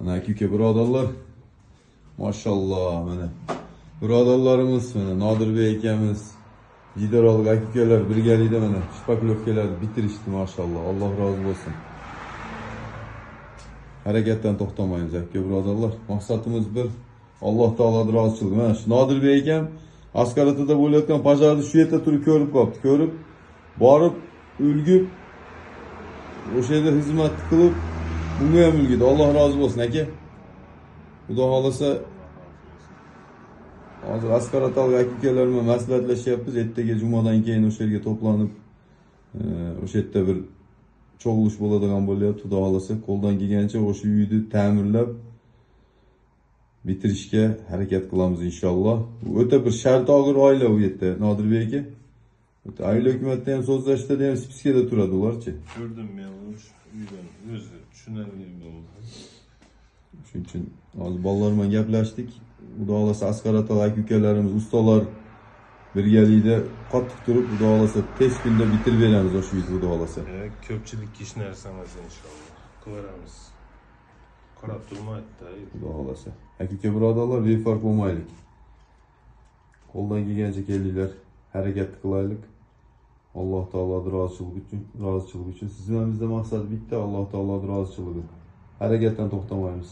Ana aka birodarlar. Maşallah mana. Birodarlarimiz mana Nodir bey akamiz, Jidarolg aka-ukalar birgalikda mana shpaklovkalarni bitirishdi maşallah. Alloh rozi bo'lsin. Harakatdan to'xtamaymiz aka birodarlar. Maqsadimiz bir, Alloh taoloning roziligi. Mana shu Nodir bey akam Askaratida bo'layotgan pojarni shu yerda turib ko'rib qolibdi. Ko'rib, borib, ulgib, o'sha yerda xizmat qilib, bunga ham ulgidi. Alloh rozi bo'lsin aka. Xudo xolasa hozir Askaratdagi aka-ukalar bilan maslahatlashyapmiz. Ertaga jumadan keyin o'sha yerga to'planib, o'sha yerda bir cho'g'lish bo'ladigan bo'lyapti. Xudo xolasa qo'ldan kelgancha o'sha uyni ta'mirlab bitirishga harakat qilamiz inshaalloh. O'ta bir sharti og'ir oila u yerda Nodir bey aka. Oila hukumatda ham so'zlashishda ham spiskada turadi ularchi. Ko'rdim men o'sha uydan o'zi tushunarli bo'ldi. Shuning uchun hozir bolalar bilan gaplashdik. Xudo xolasa Askaratdagi aka-ukalarimiz, ustalar birgalikda qattiq turib, Xudo xolasa tez kunda bitirib beramiz o'sha uyni Xudo xolasa. Ko'pchilik ish narsa emas inshaalloh. Ko'ramiz. Qarab turmaydi-da. Xudo xolasa. Aka birodarlar, befarq bo'lmaylik. Qo'ldan kelgancha kelinglar, harakat qilaylik. Alloh taoloning roziligi uchun sizning ham bizda maqsad bitta, Alloh taoloning roziligi. Harakatdan to'xtamaymiz.